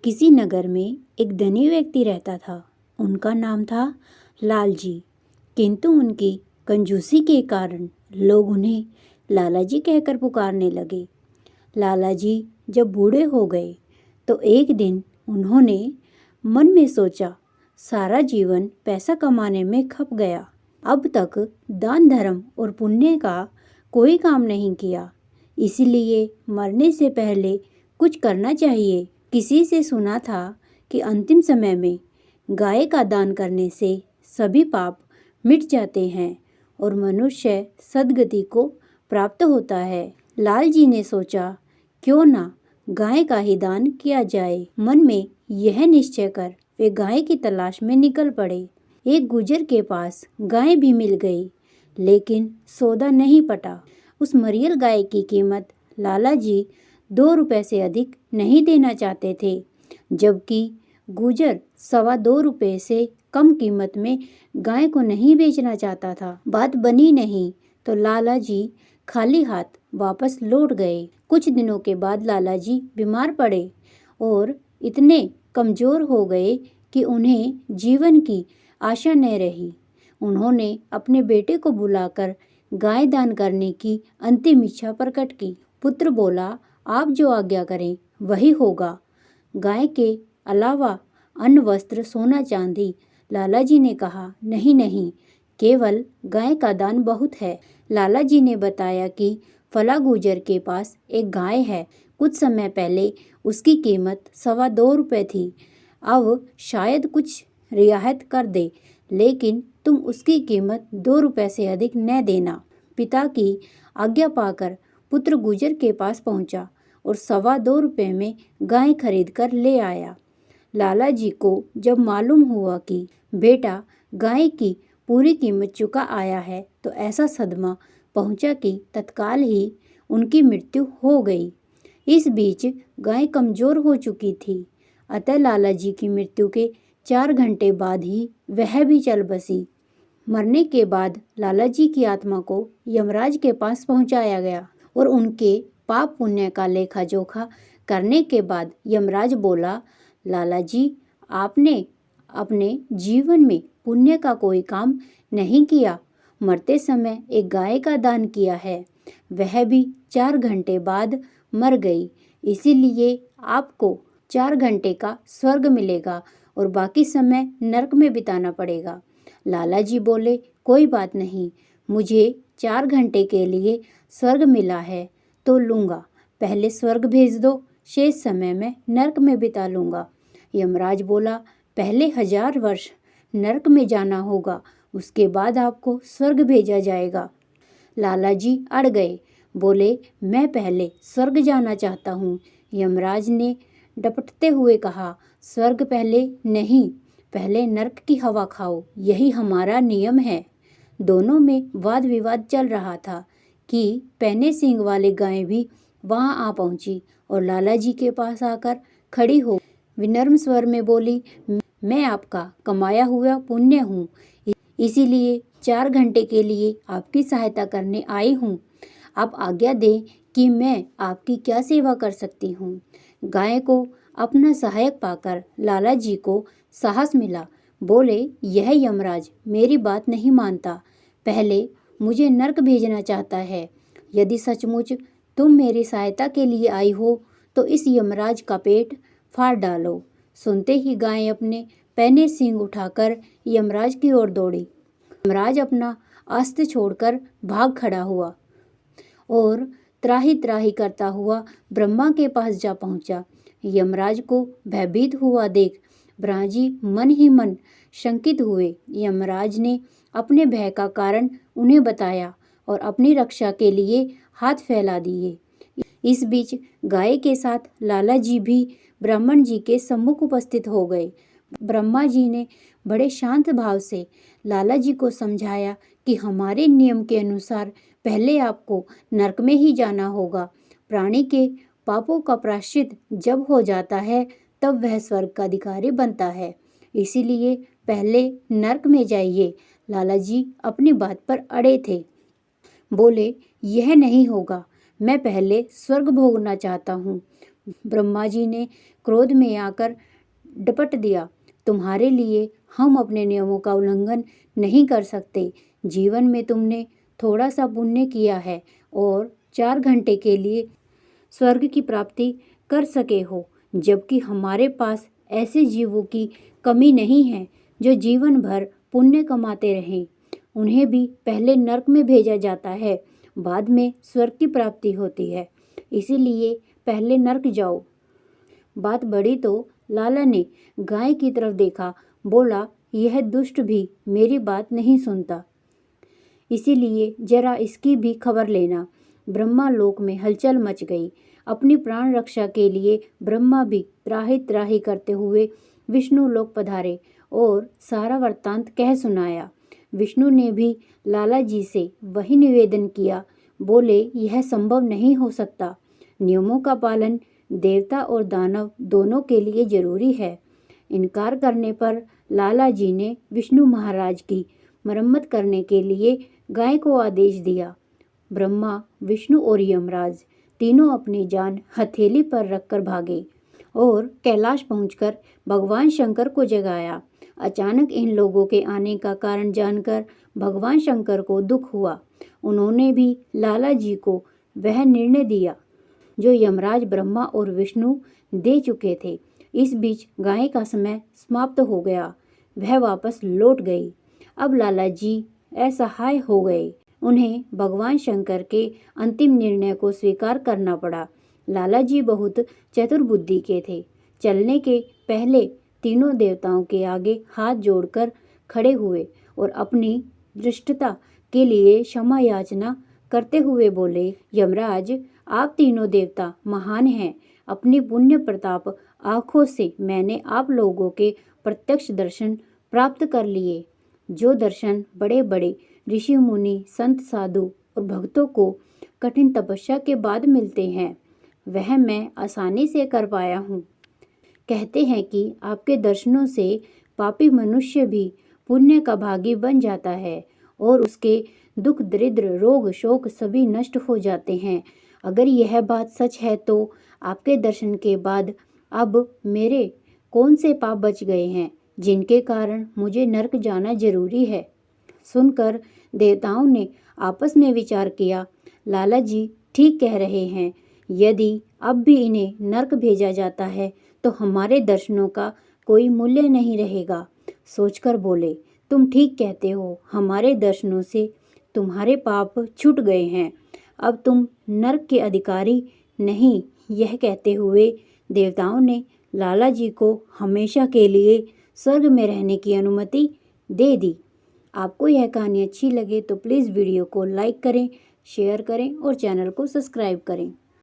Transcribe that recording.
किसी नगर में एक धनी व्यक्ति रहता था। उनका नाम था लाल जी। किंतु उनकी कंजूसी के कारण लोग उन्हें लाला जी कहकर पुकारने लगे। लाला जी जब बूढ़े हो गए तो एक दिन उन्होंने मन में सोचा, सारा जीवन पैसा कमाने में खप गया, अब तक दान धर्म और पुण्य का कोई काम नहीं किया, इसीलिए मरने से पहले कुछ करना चाहिए। किसी से सुना था कि अंतिम समय में गाय का दान करने से सभी पाप मिट जाते हैं और मनुष्य सद्गति को प्राप्त होता है। लाल जी ने सोचा, क्यों ना गाय का ही दान किया जाए। मन में यह निश्चय कर वे गाय की तलाश में निकल पड़े। एक गुजर के पास गाय भी मिल गई, लेकिन सौदा नहीं पटा। उस मरियल गाय की कीमत लाला जी 2 रुपए से अधिक नहीं देना चाहते थे, जबकि गुजर 2.25 रुपए से कम कीमत में गाय को नहीं बेचना चाहता था। बात बनी नहीं तो लाला जी खाली हाथ वापस लौट गए। कुछ दिनों के बाद लाला जी बीमार पड़े और इतने कमजोर हो गए कि उन्हें जीवन की आशा न रही। उन्होंने अपने बेटे को बुलाकर गाय दान करने की अंतिम इच्छा प्रकट की। पुत्र बोला, आप जो आज्ञा करें वही होगा। गाय के अलावा अन्न वस्त्र सोना चांदी। लाला जी ने कहा, नहीं नहीं, केवल गाय का दान बहुत है। लाला जी ने बताया कि फला गुजर के पास एक गाय है। कुछ समय पहले उसकी कीमत 2.25 रुपए थी। अब शायद कुछ रियायत कर दे, लेकिन तुम उसकी कीमत 2 रुपए से अधिक न देना। पिता की आज्ञा पाकर पुत्र गुजर के पास पहुंचा और 2.25 रुपए में गाय खरीद कर ले आया। लाला जी को जब मालूम हुआ कि बेटा गाय की पूरी कीमत चुका आया है तो ऐसा सदमा पहुंचा कि तत्काल ही उनकी मृत्यु हो गई। इस बीच गाय कमजोर हो चुकी थी, अतः लाला जी की मृत्यु के 4 घंटे बाद ही वह भी चल बसी। मरने के बाद लाला जी की आत्मा को यमराज के पास पहुंचाया गया और उनके पाप पुण्य का लेखा जोखा करने के बाद यमराज बोला, लाला जी, आपने अपने जीवन में पुण्य का कोई काम नहीं किया। मरते समय एक गाय का दान किया है, वह भी 4 घंटे बाद मर गई, इसीलिए आपको 4 घंटे का स्वर्ग मिलेगा और बाकी समय नरक में बिताना पड़ेगा। लाला जी बोले, कोई बात नहीं, मुझे 4 घंटे के लिए स्वर्ग मिला है तो लूँगा, पहले स्वर्ग भेज दो, शेष समय में नरक में बिता लूँगा। यमराज बोला, पहले 1000 वर्ष नरक में जाना होगा, उसके बाद आपको स्वर्ग भेजा जाएगा। लाला जी अड़ गए, बोले, मैं पहले स्वर्ग जाना चाहता हूँ। यमराज ने डपटते हुए कहा, स्वर्ग पहले नहीं, पहले नरक की हवा खाओ, यही हमारा नियम है। दोनों में वाद विवाद चल रहा था कि पहने सींग वाली गाय भी वहां आ पहुंची और लाला जी के पास आकर खड़ी हो विनम्र स्वर में बोली, मैं आपका कमाया हुआ पुण्य हूँ, इसीलिए 4 घंटे के लिए आपकी सहायता करने आई हूँ। आप आज्ञा दें कि मैं आपकी क्या सेवा कर सकती हूँ। गाय को अपना सहायक पाकर लाला जी को साहस मिला। बोले, यह यमराज मेरी बात नहीं मानता, पहले मुझे नरक भेजना चाहता है। यदि सचमुच तुम मेरी सहायता के लिए आई हो तो इस यमराज का पेट फाड़ डालो। सुनते ही गाय अपने पहने सींग उठाकर यमराज की ओर दौड़ी। यमराज अपना अस्त्र छोड़कर भाग खड़ा हुआ और त्राही त्राही करता हुआ ब्रह्मा के पास जा पहुंचा। यमराज को भयभीत हुआ देख ब्रह्मा जी मन ही मन शंकित हुए। यमराज ने अपने भय का कारण उन्हें बताया और अपनी रक्षा के लिए हाथ फैला दिए। इस बीच गाय के साथ लाला जी भी ब्राह्मण जी के सम्मुख उपस्थित हो गए। ब्रह्मा जी ने बड़े शांत भाव से लाला जी को समझाया कि हमारे नियम के अनुसार पहले आपको नरक में ही जाना होगा। प्राणी के पापों का प्रायश्चित जब हो जाता है तब वह स्वर्ग का अधिकारी बनता है, इसीलिए पहले नरक में जाइए। लाला जी अपनी बात पर अड़े थे। बोले, यह नहीं होगा, मैं पहले स्वर्ग भोगना चाहता हूँ। ब्रह्मा जी ने क्रोध में आकर डपट दिया, तुम्हारे लिए हम अपने नियमों का उल्लंघन नहीं कर सकते। जीवन में तुमने थोड़ा सा पुण्य किया है और 4 घंटे के लिए स्वर्ग की प्राप्ति कर सके हो, जबकि हमारे पास ऐसे जीवों की कमी नहीं है जो जीवन भर पुण्य कमाते रहें। उन्हें भी पहले नरक में भेजा जाता है, बाद में स्वर्ग की प्राप्ति होती है। इसीलिए पहले नरक जाओ। बात बढ़ी तो लाला ने गाय की तरफ देखा, बोला, यह दुष्ट भी मेरी बात नहीं सुनता, इसीलिए जरा इसकी भी खबर लेना। ब्रह्मा लोक में हलचल मच गई। अपनी प्राण रक्षा के लिए ब्रह्मा भी त्राहि त्राहि करते हुए विष्णु लोक पधारे और सारा वृत्तांत कह सुनाया। विष्णु ने भी लाला जी से वही निवेदन किया। बोले, यह संभव नहीं हो सकता। नियमों का पालन देवता और दानव दोनों के लिए जरूरी है। इनकार करने पर लाला जी ने विष्णु महाराज की मरम्मत करने के लिए गाय को आदेश दिया। ब्रह्मा, विष्णु और यमराज तीनों अपनी जान हथेली पर रखकर भागे और कैलाश पहुंचकर भगवान शंकर को जगाया। अचानक इन लोगों के आने का कारण जानकर भगवान शंकर को दुख हुआ। उन्होंने भी लाला जी को वह निर्णय दिया जो यमराज, ब्रह्मा और विष्णु दे चुके थे। इस बीच गाय का समय समाप्त हो गया। वह वापस लौट गई। अब लाला जी असहाय हो गए। उन्हें भगवान शंकर के अंतिम निर्णय को स्वीकार करना पड़ा। लाला जी बहुत चतुर बुद्धि के थे। चलने के पहले तीनों देवताओं के आगे हाथ जोड़कर खड़े हुए और अपनी धृष्टता के लिए क्षमा याचना करते हुए बोले, यमराज, आप तीनों देवता महान हैं। अपनी पुण्य प्रताप आँखों से मैंने आप लोगों के प्रत्यक्ष दर्शन प्राप्त कर लिए। जो दर्शन बड़े बड़े ऋषि मुनि, संत, साधु और भक्तों को कठिन तपस्या के बाद मिलते हैं, वह मैं आसानी से कर पाया हूँ। कहते हैं कि आपके दर्शनों से पापी मनुष्य भी पुण्य का भागी बन जाता है और उसके दुख, दरिद्र, रोग, शोक सभी नष्ट हो जाते हैं। अगर यह बात सच है तो आपके दर्शन के बाद अब मेरे कौन से पाप बच गए हैं जिनके कारण मुझे नरक जाना जरूरी है। सुनकर देवताओं ने आपस में विचार किया। लाला जी ठीक कह रहे हैं। यदि अब भी इन्हें नरक भेजा जाता है तो हमारे दर्शनों का कोई मूल्य नहीं रहेगा। सोचकर बोले, तुम ठीक कहते हो। हमारे दर्शनों से तुम्हारे पाप छूट गए हैं। अब तुम नरक के अधिकारी नहीं। यह कहते हुए देवताओं ने लाला जी को हमेशा के लिए स्वर्ग में रहने की अनुमति दे दी। आपको यह कहानी अच्छी लगे तो प्लीज़ वीडियो को लाइक करें, शेयर करें और चैनल को सब्सक्राइब करें।